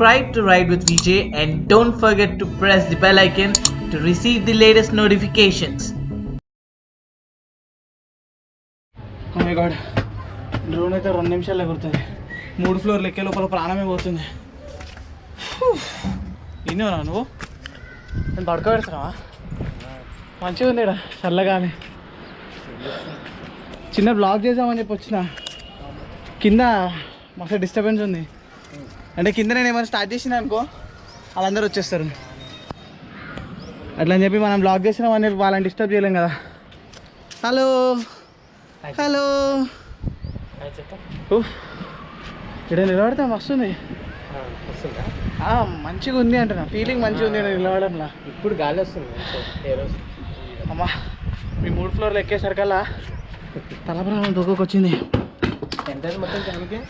subscribe to Ride with VJ and don't forget to press the bell icon to receive the latest notifications. Oh my god, drone అయితే 2 నిమిషాలు ఎగురుతుంది. 3 ఫ్లోర్లు ఎక్కే లోపల ప్రాణమే పోతుంది. ఇన్నోనా నువ్వు? నేను పడుకోబెడుతున్నావా? మంచిగా ఉంది ఇక్కడ చల్లగానే. చిన్న బ్లాగ్ చేద్దామని చెప్పి వచ్చిన. కింద మస్తు డిస్టర్బెన్స్ ఉంది. అంటే కింద నేను ఏమైనా స్టార్ట్ చేసిన అనుకో వాళ్ళందరూ వచ్చేస్తారు. అట్లా అని చెప్పి మనం బ్లాగ్ చేసినామని వాళ్ళని డిస్టర్బ్ చేయలేం కదా. హలో హలో ఇక్కడ నిలబడతా వస్తుంది. మంచిగా ఉంది అంటున్నా, ఫీలింగ్ మంచిగా ఉంది నిలబడంలా. ఇప్పుడు గాలి వస్తుంది. అమ్మా మీ 3 ఫ్లోర్లు ఎక్కేసరికల్లా తలప్రాణం దొక్కొచ్చింది. ఎంత మొత్తం దానికి?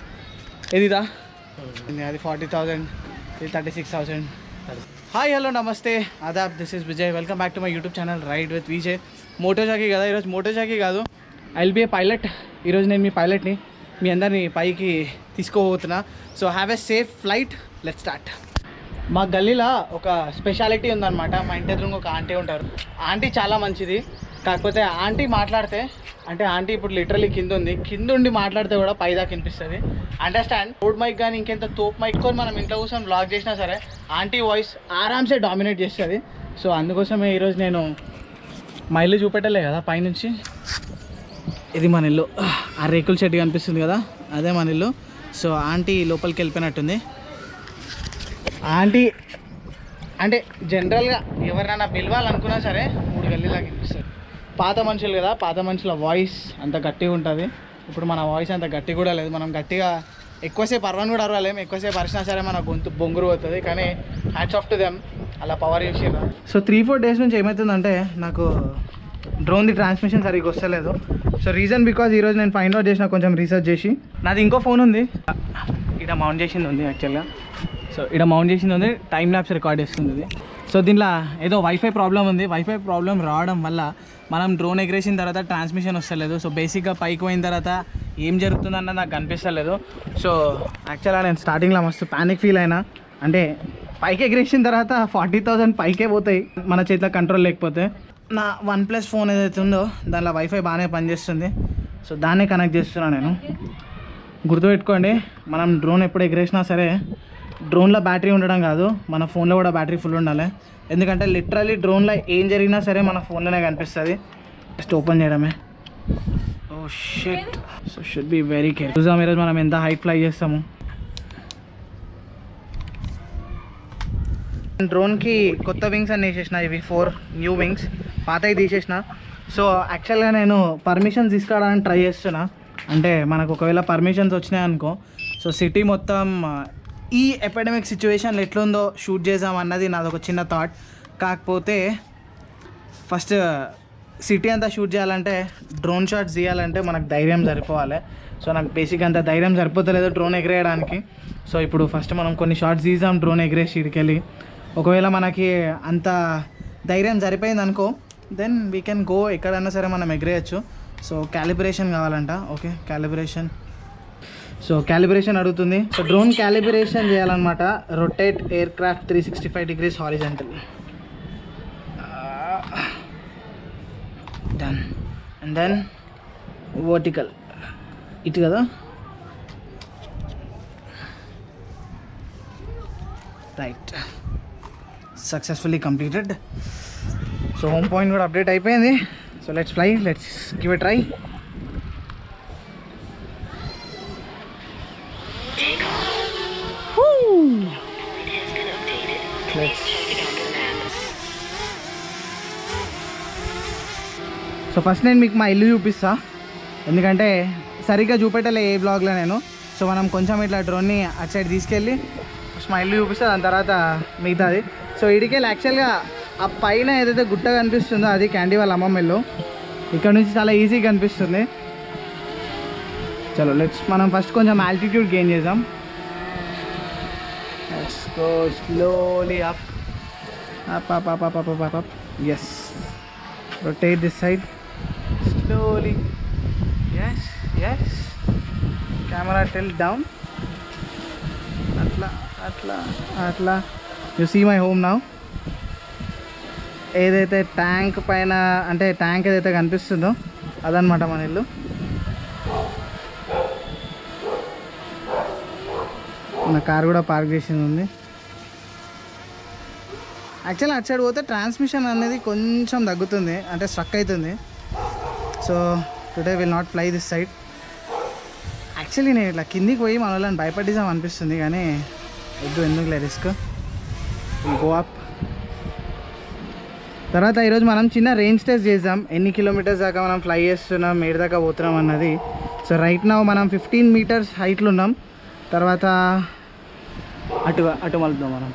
ఏదిదా అది 40,000, ఇది 36,000. హాయ్ హలో నమస్తే ఆదాబ్, this is Vijay. Welcome back to my YouTube channel ride with Vijay. Moto jockey కదా ఈరోజు. మోటో జాకీ కాదు, I will be a pilot. ఈరోజు నేను మీ పైలట్ని, మీ అందరినీ పైకి తీసుకోబోతున్నా. So have a safe flight. Let's start. మా గల్లీలో ఒక స్పెషాలిటీ ఉందన్నమాట. మా ఇంటి ఎదురుగా ఒక ఆంటీ ఉంటారు. ఆంటీ చాలా మంచిది. కాకపోతే ఆంటీ మాట్లాడితే, అంటే ఆంటీ ఇప్పుడు లిటరలీ కింద ఉంది, కింద ఉండి మాట్లాడితే కూడా పైదాకా వినిపిస్తుంది. అండర్స్టాండ్. రోడ్ మైక్ కానీ ఇంకెంత తోపు మైక్ కొని మనం ఇంట్లో కూర్చొని బ్లాగ్ చేసినా సరే ఆంటీ వాయిస్ ఆరామ్సే డామినేట్ చేస్తుంది. సో అందుకోసమే ఈరోజు నేను మా ఇల్లు చూపెట్టలే కదా పైనుంచి. ఇది మన ఇల్లు. ఆ రేకుల షెడ్ కనిపిస్తుంది కదా, అదే మన ఇల్లు. సో ఆంటీ లోపలికి వెళ్ళిపోయినట్టుంది. ఆంటీ అంటే జనరల్గా ఎవరినైనా పిలవాలనుకున్నా సరే 3 గల్లీలాగా వినిపిస్తుంది. పాత మనుషులు కదా, పాత మనుషుల వాయిస్ అంత గట్టిగా ఉంటుంది. ఇప్పుడు మన వాయిస్ అంత గట్టి కూడా లేదు. మనం గట్టిగా ఎక్కువసేపు అరవని కూడా అరవలేము. ఎక్కువసేపు అరిచినా సరే మన గొంతు బొంగురు అవుతుంది. కానీ హ్యాట్స్ ఆఫ్ టు దెమ్, అలా పవర్ యూస్ చేయరు. సో 3-4 డేస్ నుంచి ఏమవుతుందంటే నాకు డ్రోన్ది ట్రాన్స్మిషన్ సరిగ్గా వస్తలేదు. సో రీజన్ బికాజ్ ఈరోజు నేను ఫైండ్ అవుట్ చేసిన, కొంచెం రీసెర్చ్ చేసి. నాది ఇంకో ఫోన్ ఉంది, ఇక్కడ మౌంట్ చేసింది ఉంది యాక్చువల్గా. సో ఇక్కడ మౌంట్ చేసింది ఉంది, టైం ల్యాప్స్ రికార్డ్ చేస్తుంది ఇది. సో దీంట్లో ఏదో వైఫై ప్రాబ్లం ఉంది. వైఫై ప్రాబ్లం రావడం వల్ల మనం డ్రోన్ ఎగరేసిన తర్వాత ట్రాన్స్మిషన్ వస్తలేదు. సో బేసిక్గా పైకి పోయిన తర్వాత ఏం జరుగుతుందన్నది నాకు కనిపిస్తలేదు. సో యాక్చువల్గా నేను స్టార్టింగ్లో మస్తు ప్యానిక్ ఫీల్ అయినా. అంటే పైకి ఎగరేసిన తర్వాత 40,000 పైకే పోతాయి మన చేతిలో కంట్రోల్ లేకపోతే. నా OnePlus ఫోన్ ఏదైతే ఉందో దానిలో వైఫై బాగానే పనిచేస్తుంది. సో దాన్నే కనెక్ట్ చేస్తున్నాను నేను. గుర్తుపెట్టుకోండి, మనం డ్రోన్ ఎప్పుడు ఎగరేసినా సరే డ్రోన్లో బ్యాటరీ ఉండడం కాదు, మన ఫోన్లో కూడా బ్యాటరీ ఫుల్ ఉండాలి. ఎందుకంటే లిటరలీ డ్రోన్లో ఏం జరిగినా సరే మన ఫోన్లోనే కనిపిస్తుంది. జస్ట్ ఓపెన్ చేయడమే. Oh shit. So should be very careful. చూద్దాం ఈరోజు మనం ఎంత హైట్ ఫ్లై చేస్తాము. డ్రోన్కి కొత్త వింగ్స్ అన్నీ వేసేసిన. ఇవి 4 న్యూ వింగ్స్, పాతవి తీసేసిన. సో యాక్చువల్గా నేను పర్మిషన్స్ తీసుకోవడానికి ట్రై చేస్తున్నా. అంటే మనకు ఒకవేళ పర్మిషన్స్ వచ్చినాయి అనుకో, సో సిటీ మొత్తం ఈ ఎపిడమిక్ సిచ్యువేషన్లో ఎట్లుందో షూట్ చేద్దాం అన్నది నాది ఒక చిన్న థాట్. కాకపోతే ఫస్ట్ సిటీ అంతా షూట్ చేయాలంటే, డ్రోన్ షాట్స్ తీయాలంటే మనకు ధైర్యం సరిపోవాలి. సో నాకు బేసిక్గా అంత ధైర్యం సరిపోతలేదు డ్రోన్ ఎగరేయడానికి. సో ఇప్పుడు ఫస్ట్ మనం కొన్ని షాట్స్ తీద్దాం డ్రోన్ ఎగరేసి ఇడికెళ్ళి. ఒకవేళ మనకి అంత ధైర్యం సరిపోయింది అనుకో, దెన్ వీ కెన్ గో ఎక్కడైనా సరే మనం ఎగరేయచ్చు. సో క్యాలిబ్రేషన్ కావాలంట. Okay, calibration. సో క్యాలిబ్రేషన్ అడుగుతుంది. సో డ్రోన్ క్యాలిబ్రేషన్ చేయాలన్నమాట. Rotate aircraft 365 degrees horizontal. Done. And then vertical, ఇటు కదా. Right, successfully completed. So home point కూడా అప్డేట్ అయిపోయింది. So let's fly, let's give a try. So first నేను మీకు మా ఇల్లు చూపిస్తా, ఎందుకంటే సరిగ్గా చూపెట్టలే ఏ బ్లాగ్లో నేను. సో మనం కొంచెం ఇట్లా డ్రోన్ని అటు సైడ్ తీసుకెళ్ళి ఫస్ట్ మా ఇల్లు చూపిస్తా, దాని తర్వాత మిగతాది. సో ఇడికెళ్ళి యాక్చువల్గా ఆ పైన ఏదైతే గుట్ట కనిపిస్తుందో అది క్యాండీ వాళ్ళ అమ్మమ్మ ఇల్లు. ఇక్కడ నుంచి చాలా ఈజీగా కనిపిస్తుంది. చలో లెట్స్ మనం ఫస్ట్ కొంచెం ఆల్టిట్యూడ్ గెయిన్ చేద్దాం. Let's go slowly up up up up up up up up. Yes, rotate this side slowly. Yes, camera tilt down. అట్లా అట్లా అట్లా you see my home now. ఏదైతే ట్యాంక్ పైన అంటే ట్యాంక్ ఏదైతే కనిపిస్తుందో అదనమాట మన ఇల్లు. మన కార్ కూడా పార్క్ చేసింది ఉంది. యాక్చువల్లీ అటు సైడ్ పోతే ట్రాన్స్మిషన్ అనేది కొంచెం తగ్గుతుంది, అంటే స్ట్రక్ అవుతుంది. So today will not fly this side. Actually నేను ఇట్లా కిందికి పోయి మన వాళ్ళని భయపడిసాం అనిపిస్తుంది, కానీ వద్దు, ఎందుకులే రిస్క్. Go up. తర్వాత ఈరోజు మనం చిన్న రేంజ్ టెస్ట్ చేద్దాం, ఎన్ని కిలోమీటర్స్ దాకా మనం ఫ్లై చేస్తున్నాం, ఏడు దాకా పోతున్నాం అన్నది. సో రైట్ నౌ మనం 15 meters హైట్లో ఉన్నాం. తర్వాత అటు మలుద్దాం మనం.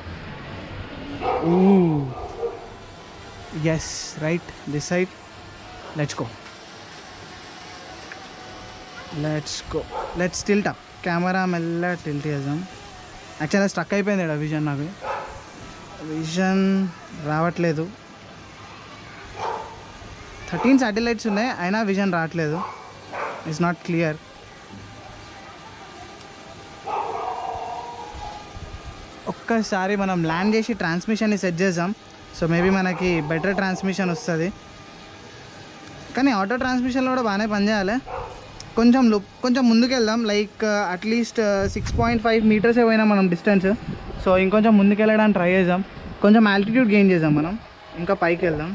Yes right this side. Let's go let's tilt up. Camera మెల్ల టిల్ట్ చేద్దాం. యాక్చువల్గా స్ట్రక్ అయిపోయింది ఇక్కడ విజన్, నాకు విజన్ రావట్లేదు. 13 శాటిలైట్స్ ఉన్నాయి, అయినా విజన్ రావట్లేదు. It's not clear. ఒక్కసారి మనం ల్యాండ్ చేసి ట్రాన్స్మిషన్ని సెట్ చేద్దాం. సో మేబీ మనకి బెటర్ ట్రాన్స్మిషన్ వస్తుంది. కానీ ఆటో ట్రాన్స్మిషన్లో కూడా బాగానే పనిచేయాలి. కొంచెం ముందుకు వెళ్దాం, లైక్ అట్లీస్ట్ 6.5 meters పోయినా మనం డిస్టెన్స్. సో ఇంకొంచెం ముందుకు వెళ్ళడానికి ట్రై చేద్దాం, కొంచెం ఆల్టిట్యూడ్ గెయిన్ చేద్దాం మనం, ఇంకా పైకి వెళ్దాం.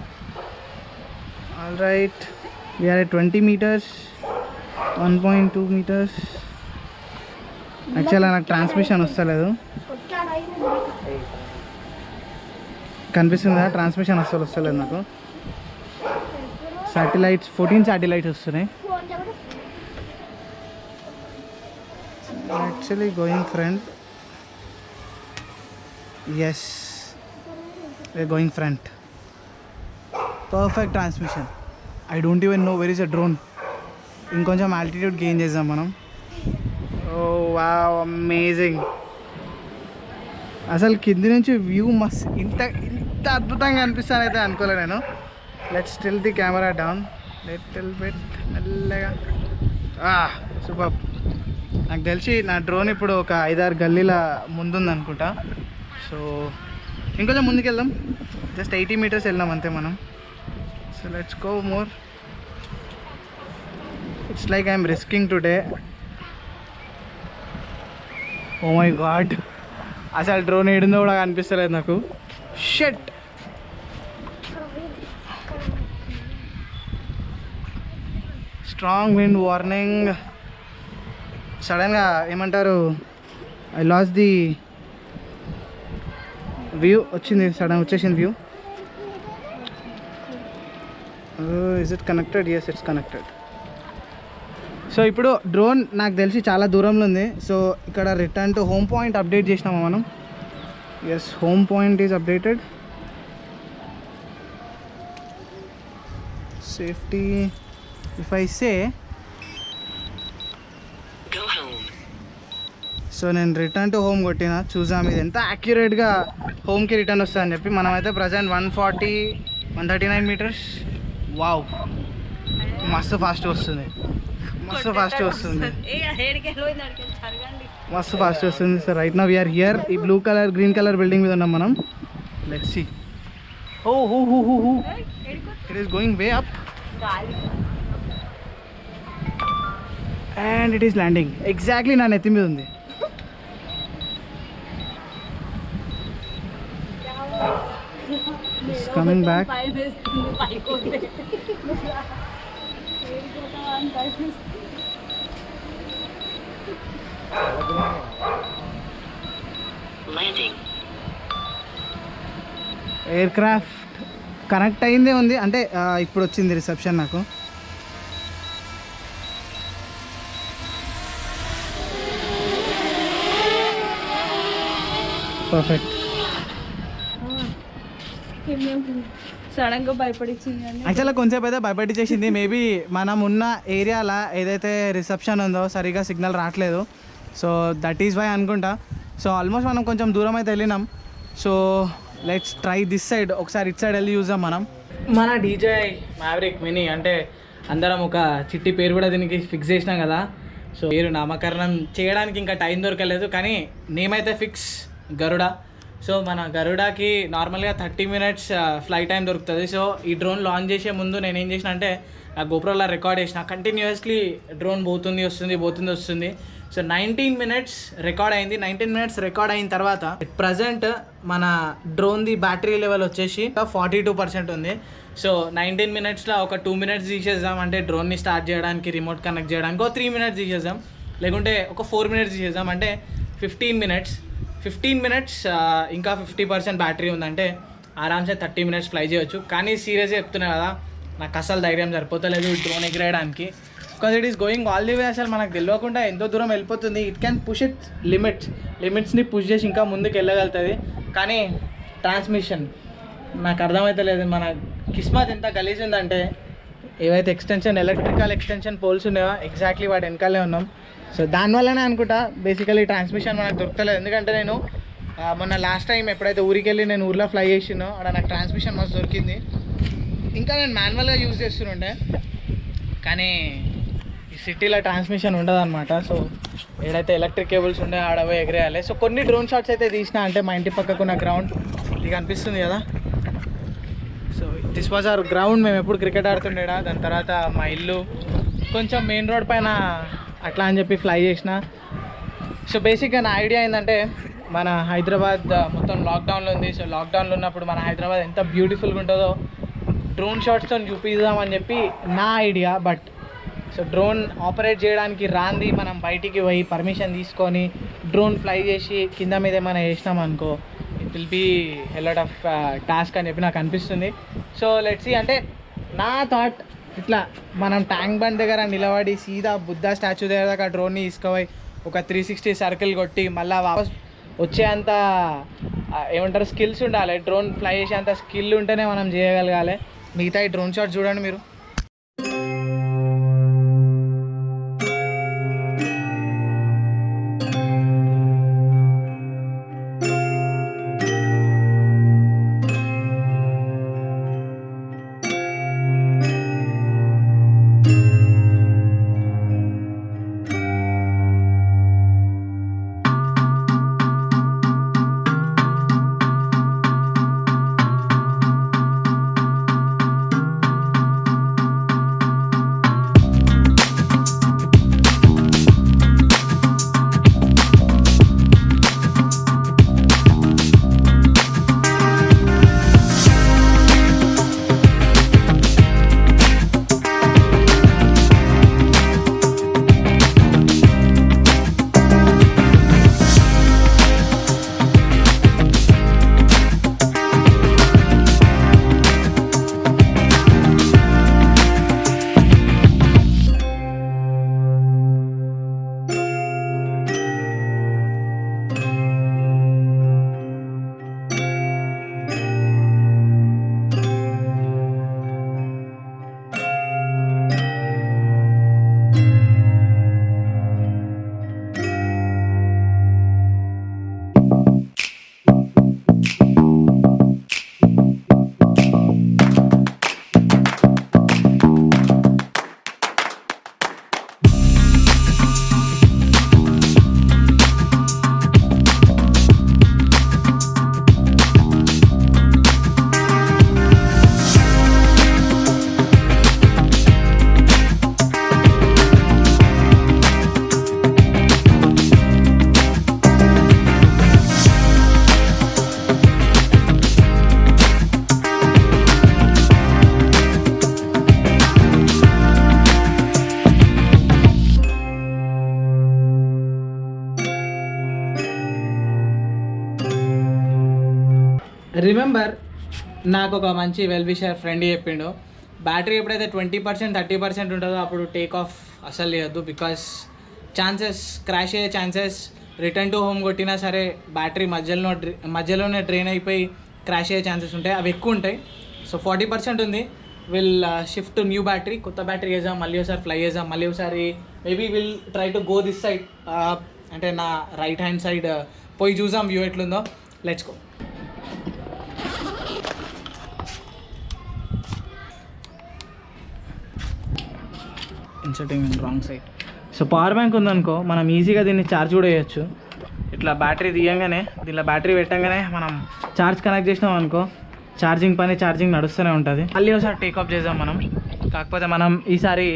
All right, we're at 20 meters, 1.2 meters. యాక్చువల్గా నాకు ట్రాన్స్మిషన్ వస్తలేదు, కనిపిస్తుందా? ట్రాన్స్మిషన్ వస్తలేదు నాకు. శాటిలైట్స్ 14 శాటిలైట్స్ వస్తున్నాయి. Actually going front. Yes, we're going front. Perfect transmission. I don't even know where is a drone. ఇంకొంచెం ఆల్టిట్యూడ్ గెయిన్ చేద్దాం మనం. Oh wow, amazing. అసలు కింది నుంచి వ్యూ మస్త్ ఇంత అద్భుతంగా అనిపిస్తాను అయితే అనుకోలే నేను. Let's still the camera down little bit, మెల్లగా. సూపర్. నాకు తెలిసి నా డ్రోన్ ఇప్పుడు ఒక 5-6 గల్లీల ముందుంది అనుకుంటా. సో ఇంకొంచెం ముందుకు వెళ్దాం, జస్ట్ 80 meters వెళ్ళాం అంతే మనం. So let's go more. It's like I'm risking today. Oh my god, అసలు డ్రోన్ ఏడిందో కూడా కనిపిస్తలేదు నాకు. షట్. Strong wind warning. సడన్గా ఏమంటారు, ఐ లాస్ ది వ్యూ. వచ్చింది, సడన్ వచ్చేసింది view. Is it connected? Yes, it's connected. So ఇప్పుడు డ్రోన్ నాకు తెలిసి చాలా దూరంలో ఉంది. సో ఇక్కడ return to home point update చేసినామా మనం. Yes, home point is updated. Safety if I say. So నేను రిటర్న్ టు హోమ్ కొట్టిన, చూసాం ఇది ఎంత యాక్యురేట్గా హోమ్కి రిటర్న్ వస్తుందని చెప్పి. మనమైతే ప్రజెంట్ 139 meters. వావ్, మస్తు ఫాస్ట్ వస్తుంది, మస్తు ఫాస్ట్ వస్తుంది. So right now we're here. ఈ blue colour green colour building మీద ఉన్నాం మనం. Let's see. ఓ హూ హూ హూ హూ, it is going way up and it is landing. Exactly నా నెత్తి మీద ఉంది. It's coming back. Landing. Aircraft connect అయిందే ఉంది, అంటే ఇప్పుడు వచ్చింది రిసెప్షన్ నాకు. పర్ఫెక్ట్. సడన్గా భయపడిచ్చింది. యాక్చువల్గా కొంచెంసేపు అయితే భయపడిచ్చేసింది. మేబీ మనం ఉన్న ఏరియాలో ఏదైతే రిసెప్షన్ ఉందో సరిగా సిగ్నల్ రావట్లేదు. సో దట్ ఈజ్ వై అనుకుంటా. సో ఆల్మోస్ట్ మనం కొంచెం దూరం అయితే వెళ్ళినాం. So let's try this side. ఒకసారి ఇట్ సైడ్ వెళ్ళి చూద్దాం మనం. మన DJI Maverick Mini అంటే అందరం ఒక చిట్టి పేరు కూడా దీనికి ఫిక్స్ చేసినాం కదా. సో పేరు నామకరణం చేయడానికి ఇంకా టైం దొరకలేదు, కానీ నేమ్ అయితే ఫిక్స్. గరుడ. సో మన గరుడాకి నార్మల్గా 30 minutes ఫ్లైట్ టైం దొరుకుతుంది. సో ఈ డ్రోన్ లాంచ్ చేసే ముందు నేను ఏం చేసిన అంటే ఆ గోప్రోలో రికార్డ్ చేసిన, కంటిన్యూస్లీ డ్రోన్ పోతుంది వస్తుంది. సో 19 minutes రికార్డ్ అయింది. 19 minutes రికార్డ్ అయిన తర్వాత ప్రజెంట్ మన డ్రోన్ది బ్యాటరీ లెవెల్ వచ్చేసి 42% ఉంది. సో 19 minutesలో ఒక 2 minutes తీసేద్దాం, అంటే డ్రోన్ని స్టార్ట్ చేయడానికి రిమోట్ కనెక్ట్ చేయడానికి ఒక 3 minutes తీసేద్దాం, లేకుంటే ఒక 4 minutes తీసేద్దాం, అంటే 15 minutes. ఇంకా 50% బ్యాటరీ ఉందంటే ఆరామ్సే 30 minutes ఫ్లై చేయొచ్చు. కానీ సీరియస్గా చెప్తున్నా కదా, నాకు అసలు ధైర్యం సరిపోతలేదు డ్రోన్ ఎగిరేయడానికి. Because it is going all the way. అసలు మనకు తెలియకుండా ఎంతో దూరం వెళ్ళిపోతుంది. ఇట్ క్యాన్ పుష్ ఇట్ లిమిట్స్ని పుష్ చేసి ఇంకా ముందుకు వెళ్ళగలుగుతుంది. కానీ ట్రాన్స్మిషన్ నాకు అర్థమవుతలేదు. మన కిస్మత్ ఎంత గలీజ్ ఉందంటే, ఏవైతే ఎలక్ట్రికల్ ఎక్స్టెన్షన్ పోల్స్ ఉన్నాయో ఎగ్జాక్ట్లీ వాటి వెనకాలే ఉన్నాం. సో దానివల్లనే అనుకుంటా బేసికలీ ట్రాన్స్మిషన్ మనకు దొరకలేదు. ఎందుకంటే నేను మొన్న లాస్ట్ టైం ఎప్పుడైతే ఊరికి వెళ్ళి నేను ఊర్లో ఫ్లై చేసినో అక్కడ నాకు ట్రాన్స్మిషన్ మస్తు దొరికింది. ఇంకా నేను మాన్యువల్గా యూజ్ చేస్తుండే, కానీ ఈ సిటీలో ట్రాన్స్మిషన్ ఉండదు అనమాట. సో ఏడైతే ఎలక్ట్రిక్ కేబుల్స్ ఉండే ఆడవే ఎగరేయాలి. సో కొన్ని డ్రోన్ షాట్స్ అయితే తీసిన, అంటే మా ఇంటి పక్కకున్న గ్రౌండ్ ఇది కనిపిస్తుంది కదా. So this was our ground. మేము ఎప్పుడు క్రికెట్ ఆడుతుండేడా. దాని తర్వాత మా ఇల్లు కొంచెం మెయిన్ రోడ్ పైన అట్లా అని చెప్పి ఫ్లై చేసిన. సో బేసిక్గా నా ఐడియా ఏంటంటే, మన హైదరాబాద్ మొత్తం లాక్డౌన్లో ఉంది. సో లాక్డౌన్లో ఉన్నప్పుడు మన హైదరాబాద్ ఎంత బ్యూటిఫుల్గా ఉంటుందో డ్రోన్ షాట్స్తో చూపిద్దామని చెప్పి నా idea. But so drone operate చేయడానికి రాంది మనం బయటికి పోయి పర్మిషన్ తీసుకొని డ్రోన్ ఫ్లై చేసి కింద మీద ఏమైనా చేసినాం అనుకో, it will be a lot of task అని చెప్పి నాకు అనిపిస్తుంది. So let's see. అంటే నా థాట్ ఇట్లా మనం ట్యాంక్ బండ్ దగ్గర నిలబడి సీదా బుద్ధ స్టాచ్యూ దగ్గర దాకా డ్రోన్ని తీసుకుపోయి ఒక 360 సర్కిల్ కొట్టి మళ్ళీ వాపస్ వచ్చేంత ఏమంటారు స్కిల్స్ ఉండాలి. డ్రోన్ ఫ్లై చేసేంత స్కిల్ ఉంటేనే మనం చేయగలగాలి. మిగతా ఈ డ్రోన్ షాట్ చూడండి మీరు. రిమెంబర్, నాకు ఒక మంచి వెల్ విషర్ ఫ్రెండ్ చెప్పిండు, బ్యాటరీ ఎప్పుడైతే 20% 30% ఉంటుందో అప్పుడు టేక్ ఆఫ్ అసలు లేదు. బికాస్ ఛాన్సెస్ క్రాష్ అయ్యే ఛాన్సెస్, రిటర్న్ టు హోమ్ కొట్టినా సరే బ్యాటరీ మధ్యలోనే డ్రైన్ అయిపోయి క్రాష్ అయ్యే ఛాన్సెస్ ఉంటాయి, అవి ఎక్కువ ఉంటాయి. సో 40% ఉంది. Will shift to new battery, కొత్త బ్యాటరీ వేద్దాం, మళ్ళీ ఒకసారి ఫ్లై చేద్దాం, మళ్ళీ ఒకసారి maybe will try to go this side, అంటే నా రైట్ హ్యాండ్ సైడ్ పోయి చూసాం వ్యూ ఎట్లుందో. Let's go. Inserting in wrong side. So power bank ఉందనుకో మనం ఈజీగా దీన్ని ఛార్జ్ కూడా వేయచ్చు. ఇట్లా బ్యాటరీ తీయంగానే దీనిలో బ్యాటరీ పెట్టంగానే మనం ఛార్జ్ కనెక్ట్ చేసినాం అనుకో, ఛార్జింగ్ నడుస్తూనే ఉంటుంది. మళ్ళీ ఒకసారి టేక్ ఆఫ్ చేద్దాం మనం. కాకపోతే మనం ఈసారి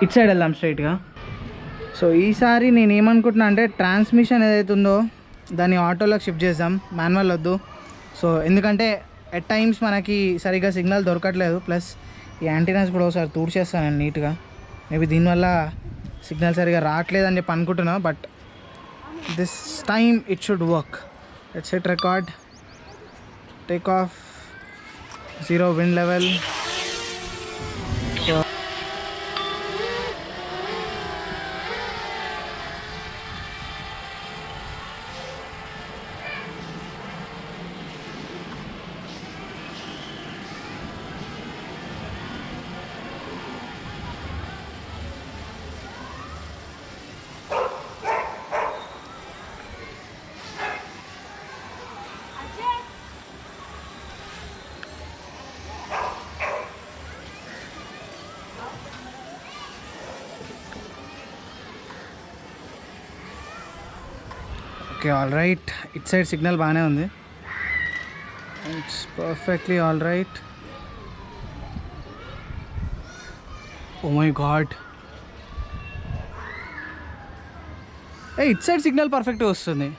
ఇటు సైడ్ వెళ్దాం స్ట్రైట్గా. సో ఈసారి నేను ఏమనుకుంటున్నా అంటే ట్రాన్స్మిషన్ ఏదైతే ఉందో దాన్ని ఆటోలోకి షిఫ్ట్ చేద్దాం, మాన్యువల్ వద్దు. సో ఎందుకంటే ఎట్ టైమ్స్ మనకి సరిగ్గా సిగ్నల్ దొరకట్లేదు. ప్లస్ ఈ యాంటీనాస్ కూడా ఒకసారి తూడ్చేస్తాను నేను నీట్గా. మేబీ దీనివల్ల సిగ్నల్ సరిగా రావట్లేదని చెప్పి అనుకుంటున్నా, but this time it should work. Let's hit record, take off, 0 wind level. So okay, all right. It side signal బాగానే ఉంది. It's perfectly all right. Oh my god, it side signal పర్ఫెక్ట్గా వస్తుంది.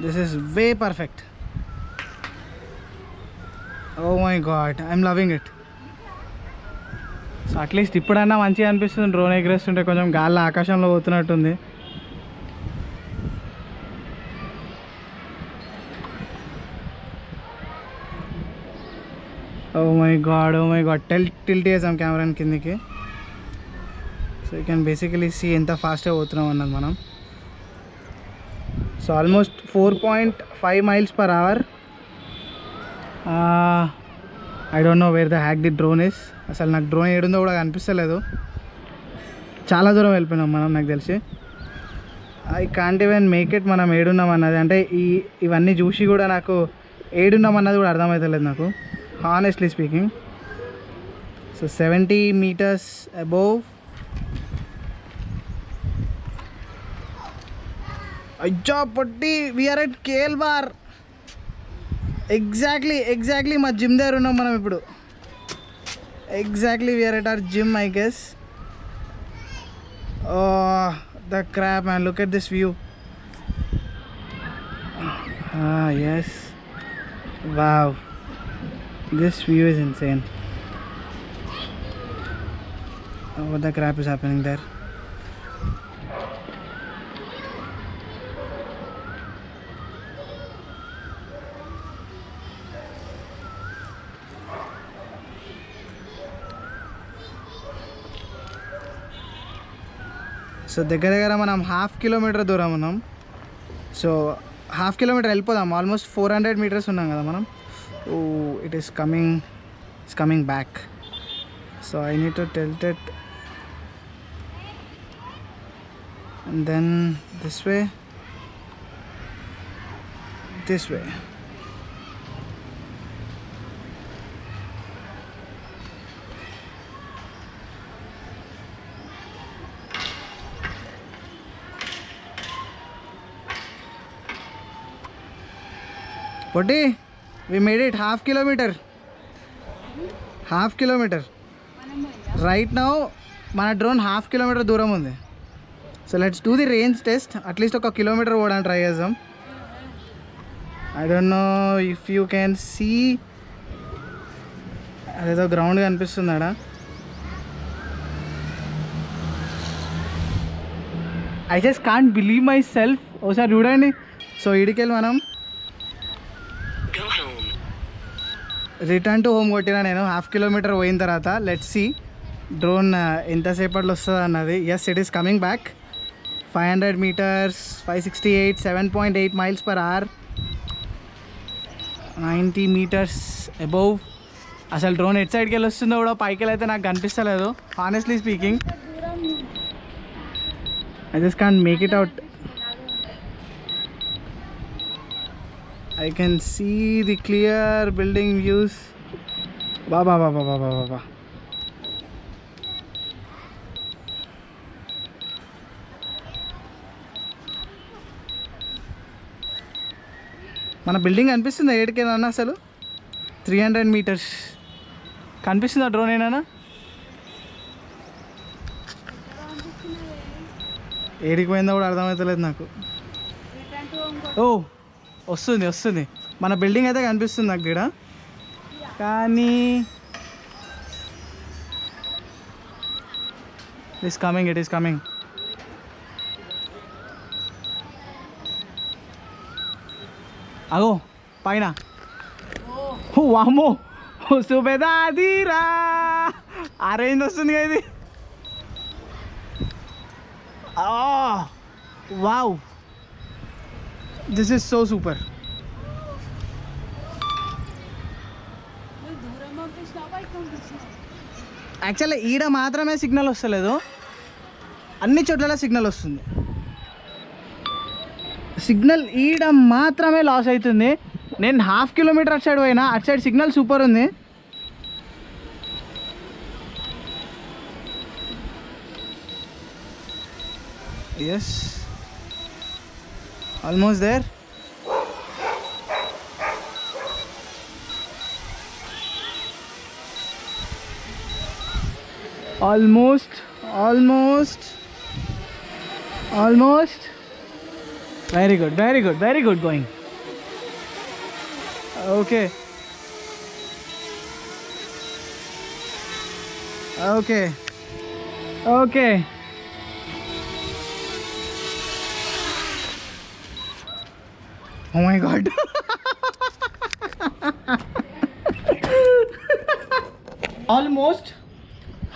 This is way perfect. Oh my god, I'm loving it. So at least ఇప్పుడన్నా మంచిగా అనిపిస్తుంది. Drone ఎగరేస్తుంటే కొంచెం గాల్లో ఆకాశంలో పోతున్నట్టుంది. ఓ మై గాడ్ టిల్ట్ చేసాం కెమెరాని కిందికి. So you can basically see ఎంత ఫాస్ట్గా పోతున్నాం అన్నది మనం. So almost 4.5 miles per hour. I don't know where the hack the drone is. అసలు నాకు డ్రోన్ ఏడుందో కూడా కనిపిస్తలేదు. చాలా దూరం వెళ్ళిపోయినాం మనం, నాకు తెలిసి. I can't even make it మనం ఏడున్నాం అన్నది. అంటే ఇవన్నీ చూసి కూడా నాకు ఏడున్నాం అన్నది కూడా అర్థమవుతలేదు నాకు, honestly speaking. So 70 meters above. Ajja Patti, we are at KL bar. Exactly మా జిమ్ దగ్గర ఉన్నాం మనం ఇప్పుడు. Exactly, we are at our gym, I guess. Oh, the crap, man. Look at this view. Yes. Wow. This view is insane. What the crap is happening there? So దగ్గర మనం 1/2 kilometer దూరం ఉన్నాం. So 1/2 kilometer వెళ్ళిపోదాం. Almost 400 meters ఉన్నాం కదా మనం. Oh, it's coming back. So I need to tilt it, and then this way. Potti, we made it 1/2 kilometer. Right now మన drone 1/2 kilometer దూరం ఉంది. So let's do the range test. At least 1 kilometer పోవడానికి try చేద్దాం. I don't know if you can see, అదేదో ground కనిపిస్తుందాడా. I just can't believe myself. ఒకసారి చూడండి. So ఇడికెళ్ళి మనం రిటర్న్ టు హోమ్ కొట్టినా నేను 1/2 kilometer పోయిన తర్వాత. లెట్స్ సీ డ్రోన్ ఎంతసేపట్లో వస్తుంది అన్నది. Yes, it is coming back. 500 meters, 568, 7.8 miles per hour, 90 meters above. అసలు డ్రోన్ ఎట్ సైడ్కి వెళ్ళి వస్తుందో కూడా పైకి వెళ్ళి అయితే నాకు కనిపిస్తలేదు, honestly speaking. I just can't make it out. I can see the clear building views. Baba. మన బిల్డింగ్ కనిపిస్తుందా ఏడికేనా అసలు 300 మీటర్స్ కనిపిస్తుందా డ్రోన్ ఏనా ఏడికి పోయిందో కూడా అర్థమవుతలేదు నాకు ఓ వస్తుంది మన బిల్డింగ్ అయితే కనిపిస్తుంది నాకు ఇక్కడ కానీ ఇట్ ఈస్ కమింగ్ అగో పైన వామో సుబేదాదీరా ఆ రేంజ్ వస్తుంది కదా ఇది wow this is so super actually ఈడ మాత్రమే సిగ్నల్ వస్తలేదు అన్ని చోట్ల సిగ్నల్ వస్తుంది సిగ్నల్ ఈడ మాత్రమే లాస్ అవుతుంది నేను 1/2 కిలోమీటర్ అటు సైడ్ పోయినా అటు సైడ్ సిగ్నల్ సూపర్ ఉంది yes almost there almost very good going okay oh my god almost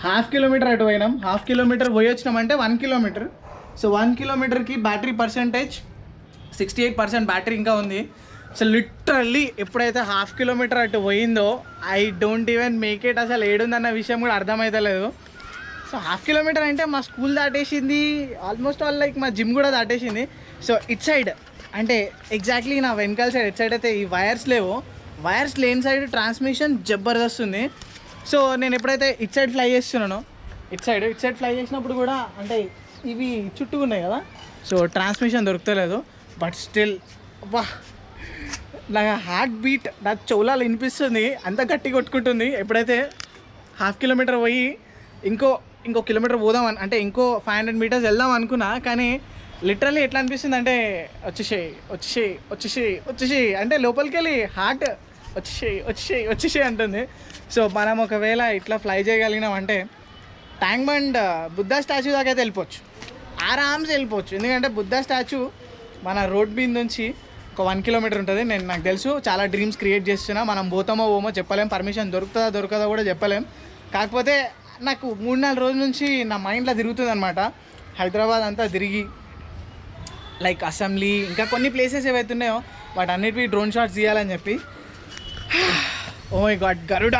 1/2 kilometre అటు పోయినాం 1/2 కిలోమీటర్ పోయి వచ్చినామంటే 1 కిలోమీటర్ సో 1 కిలోమీటర్కి బ్యాటరీ పర్సెంటేజ్ 68% బ్యాటరీ ఇంకా ఉంది సో లిటరల్లీ ఎప్పుడైతే 1/2 కిలోమీటర్ అటు పోయిందో I don't even make it అసలు ఏడుందన్న విషయం కూడా అర్థమవుతలేదు సో 1/2 కిలోమీటర్ అంటే మా స్కూల్ దాటేసింది ఆల్మోస్ట్ ఆల్ లైక్ మా జిమ్ కూడా దాటేసింది సో ఇట్ సైడ్ అంటే ఎగ్జాక్ట్లీ నా వెనకాల సైడ్ ఇట్ సైడ్ అయితే ఈ వైర్స్ లేవు వైర్స్ లేని సైడ్ ట్రాన్స్మిషన్ జబర్దస్త్ ఉంది సో నేను ఎప్పుడైతే ఇట్ సైడ్ ఫ్లై చేస్తున్నానో ఇట్ సైడ్ ఫ్లై చేసినప్పుడు కూడా అంటే ఇవి చుట్టూ ఉన్నాయి కదా సో ట్రాన్స్మిషన్ దొరుకుతలేదు బట్ స్టిల్ వా నా హార్ట్ బీట్ నా చెవులాలు వినిపిస్తుంది అంత గట్టి కొట్టుకుంటుంది ఎప్పుడైతే 1/2 కిలోమీటర్ పోయి ఇంకో కిలోమీటర్ పోదాం అంటే ఇంకో 500 మీటర్స్ వెళ్దాం అనుకున్నా కానీ లిటరల్లీ ఎట్లా అనిపిస్తుంది అంటే వచ్చేసి అంటే లోపలికి వెళ్ళి హార్ట్ వచ్చేసి అంటుంది సో మనం ఒకవేళ ఇట్లా ఫ్లై చేయగలిగినాం అంటే ట్యాంక్ బండ్ బుద్ధా స్టాచ్యూ దాకా అయితే వెళ్ళిపోవచ్చు ఆరామ్స్ వెళ్ళిపోవచ్చు ఎందుకంటే బుద్ధా స్టాచ్యూ మన రోడ్ మీద నుంచి ఒక 1 కిలోమీటర్ ఉంటుంది నాకు తెలుసు చాలా డ్రీమ్స్ క్రియేట్ చేస్తున్నా మనం పోతామో చెప్పలేం పర్మిషన్ దొరకదో కూడా చెప్పలేం కాకపోతే నాకు 3-4 రోజుల నుంచి నా మైండ్లో తిరుగుతుంది అనమాట హైదరాబాద్ అంతా తిరిగి లైక్ అసెంబ్లీ ఇంకా కొన్ని ప్లేసెస్ ఏవైతున్నాయో వాటి అన్నిటివి డ్రోన్ షాట్స్ తీయాలని చెప్పి ఓ మై గాడ్ గరుడ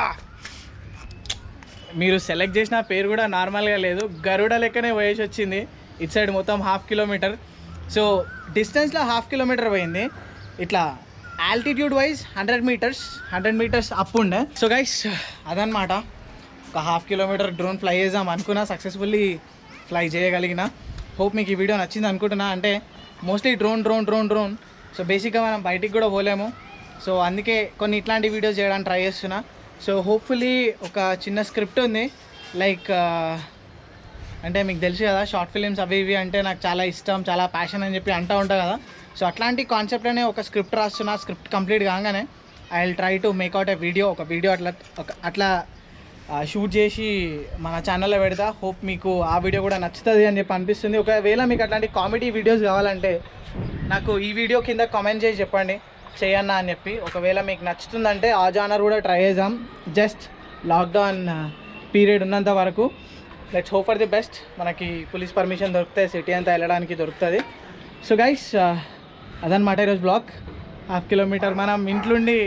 మీరు సెలెక్ట్ చేసిన పేరు కూడా నార్మల్గా లేదు గరుడ లెక్కనే పోయేసి వచ్చింది ఇటు సైడ్ మొత్తం 1/2 కిలోమీటర్ సో డిస్టెన్స్లో 1/2 కిలోమీటర్ పోయింది ఇట్లా ఆల్టిట్యూడ్ వైజ్ 100 మీటర్స్ అప్ ఉండే సో గైస్ అదనమాట ఒక 1/2 కిలోమీటర్ డ్రోన్ ఫ్లై చేద్దాం అనుకున్నా సక్సెస్ఫుల్లీ ఫ్లై చేయగలిగిన హోప్ మీకు ఈ వీడియో నచ్చింది అనుకుంటున్నా అంటే మోస్ట్లీ డ్రోన్ సో బేసిక్గా మనం బయటికి కూడా పోలేము సో అందుకే కొన్ని ఇట్లాంటి వీడియోస్ చేయడానికి ట్రై చేస్తున్నా సో హోప్ఫుల్లీ ఒక చిన్న స్క్రిప్ట్ ఉంది లైక్ అంటే మీకు తెలుసు కదా షార్ట్ ఫిలిమ్స్ అవి ఇవి అంటే నాకు చాలా ఇష్టం చాలా ప్యాషన్ అని చెప్పి అంటూ ఉంటా కదా సో అట్లాంటి కాన్సెప్ట్లోనే ఒక స్క్రిప్ట్ రాస్తున్నా స్క్రిప్ట్ కంప్లీట్ కాగానే I will try to make out ఒక వీడియో అట్లా షూట్ చేసి మన ఛానల్లో పెడతా హోప్ మీకు ఆ వీడియో కూడా నచ్చుతుంది అని చెప్పి అనిపిస్తుంది ఒకవేళ మీకు అట్లాంటి కామెడీ వీడియోస్ కావాలంటే నాకు ఈ వీడియో కింద కామెంట్ చేసి చెప్పండి చేయన్నా అని చెప్పి ఒకవేళ మీకు నచ్చుతుందంటే ఆ జానర్ కూడా ట్రై చేద్దాం జస్ట్ లాక్డౌన్ పీరియడ్ ఉన్నంత వరకు let's hope for the best మనకి పోలీస్ పర్మిషన్ దొరుకుతాయి సిటీ అంతా వెళ్ళడానికి దొరుకుతుంది సో గైస్ అదనమాట ఈరోజు బ్లాగ్ 1/2 కిలోమీటర్ మనం ఇంట్లోండి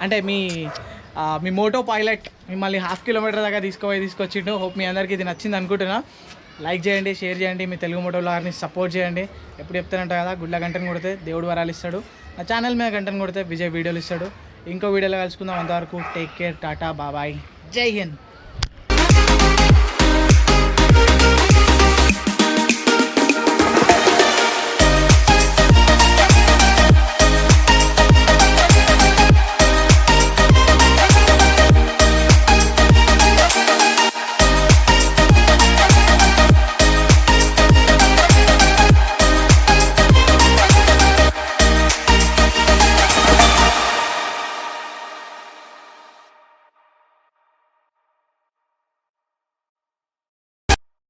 అంటే మీ మోటో పైలట్ మిమ్మల్ని 1/2 కిలోమీటర్ దాకా తీసుకొచ్చిండు హోప్ మీ అందరికీ ఇది నచ్చింది అనుకుంటున్నా లైక్ చేయండి షేర్ చేయండి మీ తెలుగు మోటో బ్లాగర్ని సపోర్ట్ చేయండి ఎప్పుడు చెప్తానంట కదా గుడ్ల గంటను కొడితే దేవుడు వరాలు ఇస్తాడు నా ఛానల్ మీద గంటను కొడితే విజయ్ వీడియోలు ఇస్తాడు ఇంకో వీడియోలో కలుసుకుందాం అంతవరకు టేక్ కేర్ టాటా బాబాయ్ జై హింద్